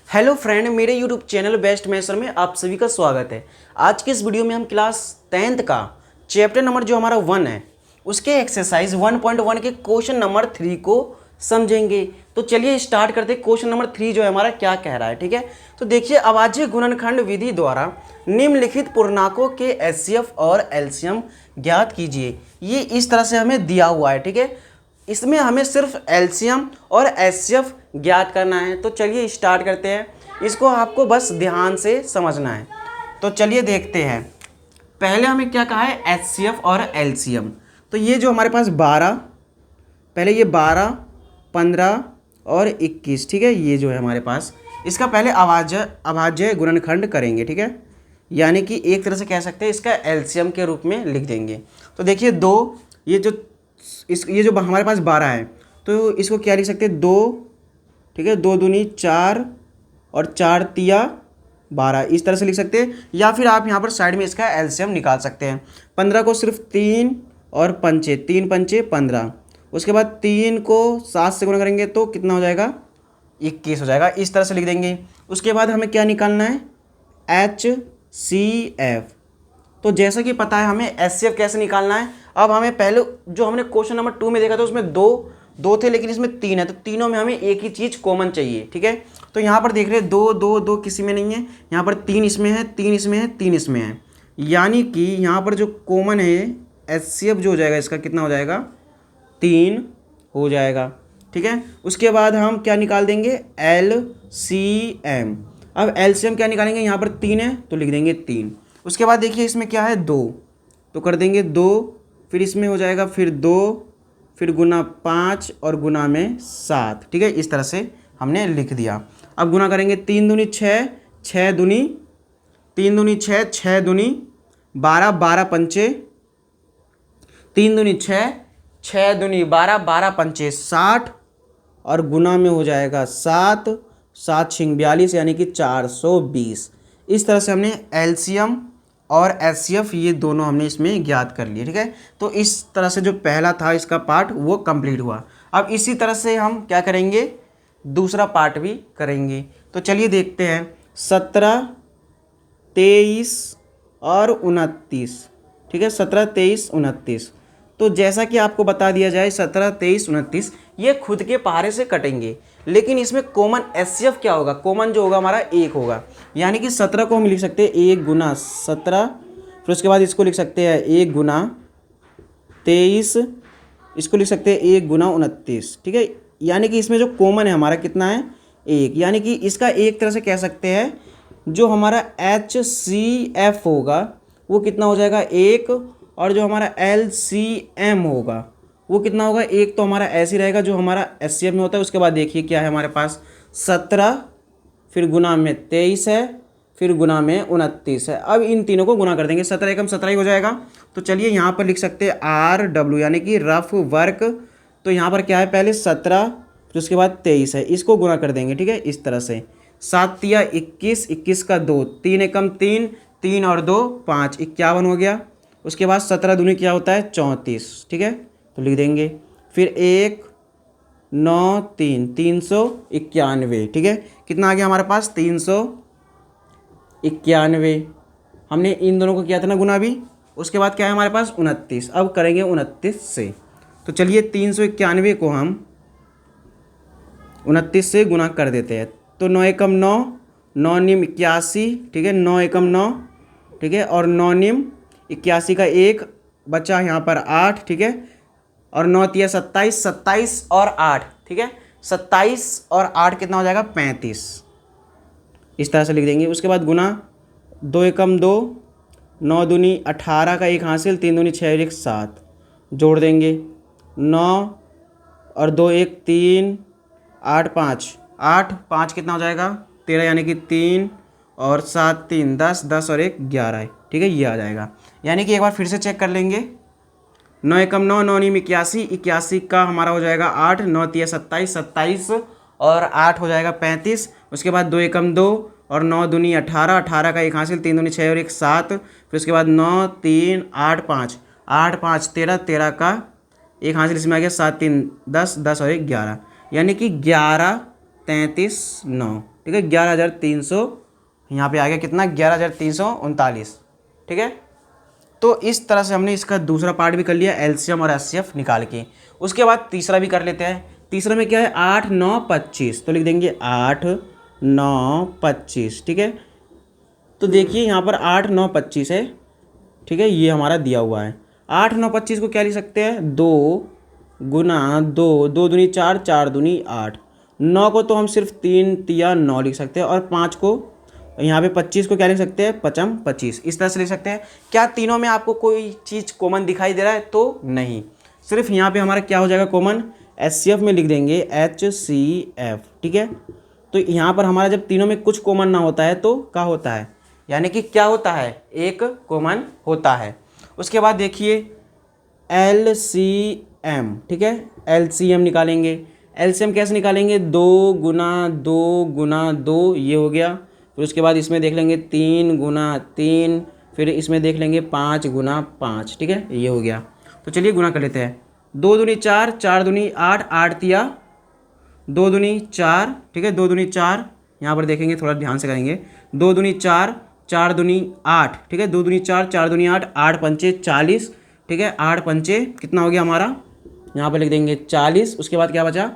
Hello friend, मेरे YouTube channel best maths में आप सभी का स्वागत है। आज के इस वीडियो में हम क्लास 10th का चैप्टर नंबर जो हमारा 1 है उसके एक्सरसाइज 1.1 के क्वेश्चन नंबर 3 को समझेंगे। तो चलिए स्टार्ट करते हैं। क्वेश्चन नंबर 3 जो है हमारा क्या कह रहा है, ठीक है। तो देखिए, अभाज्य गुणनखंड विधि द्वारा निम्नलिखित पूर्णांकों के एचसीएफ और एलसीएम ज्ञात कीजिए। ये इस तरह से हमें दिया हुआ है, ठीक है। इसमें हमें सिर्फ एलसीएम और एचसीएफ ज्ञात करना है। तो चलिए स्टार्ट करते हैं। इसको आपको बस ध्यान से समझना है। तो चलिए देखते हैं। पहले हमें क्या कहा है, एचसीएफ और एलसीएम। तो ये जो हमारे पास 12, पहले ये 12, 15 और 21, ठीक है। ये जो है हमारे पास, इसका पहले अभाज्य गुणनखंड करेंगे, ठीक है। यानी कि एक तरह से कह सकते हैं इसका एलसीएम के रूप में लिख देंगे। तो देखिए दो, ये जो हमारे पास 12 है तो इसको क्या लिख सकते हैं, 2, ठीक है। 2 दूनी 4 और 4 तिया 12, इस तरह से लिख सकते हैं। या फिर आप यहाँ पर साइड में इसका एलसीएम निकाल सकते हैं। 15 को सिर्फ 3 और पंचे, 3 पंचे 15। उसके बाद 3 को 7 से गुणा करेंगे तो कितना हो जाएगा, 21 हो जाएगा। इस तरह से लिख देंगे। उसके बाद हमें क्या निकालना है, HCF। तो जैसा कि पता है हमें HCF कैसे निकालना है। अब हमें पहले जो हमने क्वेश्चन नंबर 2 में देखा था उसमें दो थे, लेकिन इसमें 3 है। तो तीनों में हमें एक ही चीज़ कॉमन चाहिए, ठीक है। तो यहाँ पर देख रहे हैं 2 2 2 किसी में नहीं है। यहाँ पर 3 इसमें है, 3 इसमें है, 3 इसमें है। यानी कि यहाँ पर जो कॉमन है HCF जो हो जाएगा इसका कितना हो जाएगा, 3 हो जाएगा, ठीक है। उसके बाद हम क्या निकाल देंगे, LCM। अब LCM क्या निकालेंगे, यहाँ पर 3 है तो लिख देंगे 3। उसके बाद देखिए इसमें क्या है, 2, तो कर देंगे 2। फिर इसमें हो जाएगा फिर 2, फिर गुना 5 और गुना में 7, ठीक है। इस तरह से हमने लिख दिया। अब गुना करेंगे, 3 दूनी 6, 6 दूनी 3 दूनी 6, 6 दूनी 12, 12 पंचे 3 दूनी 6, 6 दूनी 12, 12 पंचे 60 और गुना में हो जाएगा 7, 7 छिंग 42 यानी कि 420। इस तरह से हमने एलसीएम और एचसीएफ ये दोनों हमने इसमें ज्ञात कर लिए, ठीक है। तो इस तरह से जो पहला था इसका पार्ट वो कंप्लीट हुआ। अब इसी तरह से हम क्या करेंगे, दूसरा पार्ट भी करेंगे। तो चलिए देखते हैं। 17, 23 और 29, ठीक है। 17, 23, 29। तो जैसा कि आपको बता दिया जाए 17, 23, 29 ये खुद के पहाड़े से कटेंगे, लेकिन इसमें कॉमन एचसीएफ क्या होगा, कॉमन जो होगा हमारा 1 होगा। यानी कि 17 को हम लिख सकते हैं 1 गुना 17। फिर उसके बाद इसको लिख सकते हैं 1 गुना 23, इसको लिख सकते हैं 1 गुना 29, ठीक है। यानी कि इसमें जो कॉमन है हमारा कितना है, 1। यानी कि इसका एक तरह से कह सकते हैं जो हमारा HCF होगा वो कितना हो जाएगा, 1। और जो हमारा LCM होगा वो कितना होगा, 1। तो हमारा ऐसे ही रहेगा जो हमारा HCF में होता है। उसके बाद देखिए क्या है हमारे पास, 17 फिर गुना में 23 है, फिर गुना में 29 है। अब इन तीनों को गुना कर देंगे, 17 एकम 17 ही हो जाएगा। तो चलिए यहाँ पर लिख सकते हैं RW यानी कि रफ वर्क। तो यहाँ पर क्या है, पहले 17 फिर उसके बाद 23 है, इसको गुना कर देंगे, ठीक है। इस तरह से 7 तिया 21, 21 का 2, 3 एकम 3, 3 और 2 5, 51 हो गया। उसके बाद 17 दूनी क्या होता है, 34, ठीक है। तो लिख देंगे फिर 1 9 3, 391, ठीक है। कितना आ गया हमारे पास, 391। हमने इन दोनों को किया था ना गुना भी। उसके बाद क्या है हमारे पास, 29। अब करेंगे 29 से। तो चलिए 391 को हम 29 से गुना कर देते हैं। तो 9 एकम 9, 9 निम 81, ठीक है। 9 एकम 9, ठीक है। और 9 निम 81 का 1 बचा यहाँ पर 8, ठीक है। और 9 तिया 27, 27 और 8, ठीक है। 27 और 8 कितना हो जाएगा, 35। इस तरह से लिख देंगे। उसके बाद गुना, 2 एकम 2, 9 दूनी 18 का 1 हासिल, 3 दूनी 6 1 7, जोड़ देंगे 9 और 2 1 3, 8 5, 8 5 कितना हो जाएगा, 13 यानी कि 3 और 7 3 10, 10 और 1 11 है, ठीक है। ये आ जाएगा। यानी कि एक बार फिर से चेक कर लेंगे। 9 एकम 9, 9 नीम 81, 81 का हमारा हो जाएगा 8, 9 तिया 27, 27 और 8 हो जाएगा 35। उसके बाद 2 एकम 2 और 9 दूनी 18, 18 का 1 हासिल, 3 दूनी 6 और 1 7। फिर उसके बाद 9 3 8 5, 8 5 13, 13 का 1 हासिल इसमें आ गया, 7 3 10, 10 और 1 11। यानी कि 11 33,9, ठीक है, 11,300 यहाँ पे आ गया कितना, 11,339, ठीक है। तो इस तरह से हमने इसका दूसरा पार्ट भी कर लिया, एलसीएम और एचसीएफ निकाल के। उसके बाद तीसरा भी कर लेते हैं। तीसरा में क्या है, 8, 9, 25, तो लिख देंगे 8, 9, 25, ठीक है। तो देखिए यहाँ पर 8, 9, 25 है, ठीक है, ये हमारा दिया हुआ है। 8, 9, 25 को क्या लिख सकते हैं, 2 गुना 2, 2 दूनी 4, 4 दूनी 8। 9 को तो हम सिर्फ 3 तिया 9 लिख सकते हैं, और 5 को यहाँ पे 25 को क्या लिख सकते हैं, 5 25, इस तरह से लिख सकते हैं। क्या तीनों में आपको कोई चीज़ कॉमन दिखाई दे रहा है, तो नहीं, सिर्फ यहाँ पे हमारा क्या हो जाएगा कॉमन, एचसीएफ में लिख देंगे HCF, ठीक है। तो यहाँ पर हमारा जब तीनों में कुछ कॉमन ना होता है तो क्या होता है, यानी कि क्या होता है, एक कॉमन होता है। उसके बाद देखिए LCM, ठीक है, LCM निकालेंगे। LCM कैसे निकालेंगे, 2 गुना 2 गुना 2, ये हो गया। फिर उसके बाद इसमें देख लेंगे 3 गुना 3, फिर इसमें देख लेंगे 5 गुना 5, ठीक है, ये हो गया। तो चलिए गुना कर लेते हैं। 2 दूनी 4, 4 दूनी 8, 8 तिया 2 दूनी 4, ठीक है, 2 दूनी 4, यहाँ पर देखेंगे थोड़ा ध्यान से करेंगे। 2 दूनी 4, 4 दूनी 8, ठीक है, 2 दूनी 4, 4 दूनी 8, 8 पंचे 40, ठीक है, 8 पंचे कितना हो गया हमारा, यहाँ पर लिख देंगे 40। उसके बाद क्या बचा,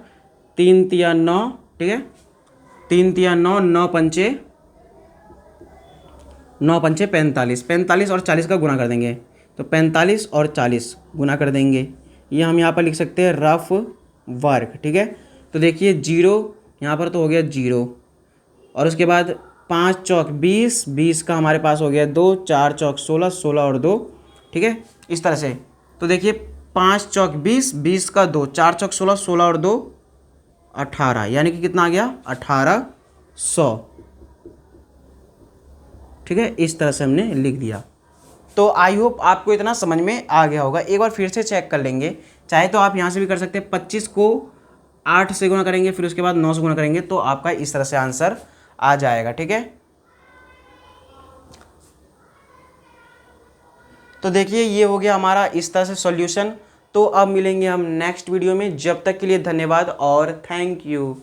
3 तिया 9, ठीक है, 3 तिया 9, 9 पंचे 45, 45 और 40 का गुना कर देंगे, तो 45 और 40 गुना कर देंगे। ये हम यहाँ पर लिख सकते हैं रफ वर्क, ठीक है। तो देखिए 0 यहाँ पर तो हो गया 0, और उसके बाद 5 चौक 20, 20 का हमारे पास हो गया 2, 4 चौक 16, 16 और 2, ठीक है, इस तरह से। तो देखिए 5 चौक 20, 20 का 2, 4 चौक 16, 16 और 2 18, यानी कि कितना आ गया, 1800, ठीक है, इस तरह से हमने लिख दिया। तो आई होप आपको इतना समझ में आ गया होगा। एक बार फिर से चेक कर लेंगे, चाहे तो आप यहाँ से भी कर सकते हैं। 25 को 8 से गुना करेंगे, फिर उसके बाद 9 से गुना करेंगे, तो आपका इस तरह से आंसर आ जाएगा, ठीक है। तो देखिए ये हो गया हमारा इस तरह से सॉल्यूशन। तो अब मिलेंगे हम नेक्स्ट वीडियो में, जब तक के लिए धन्यवाद और थैंक यू।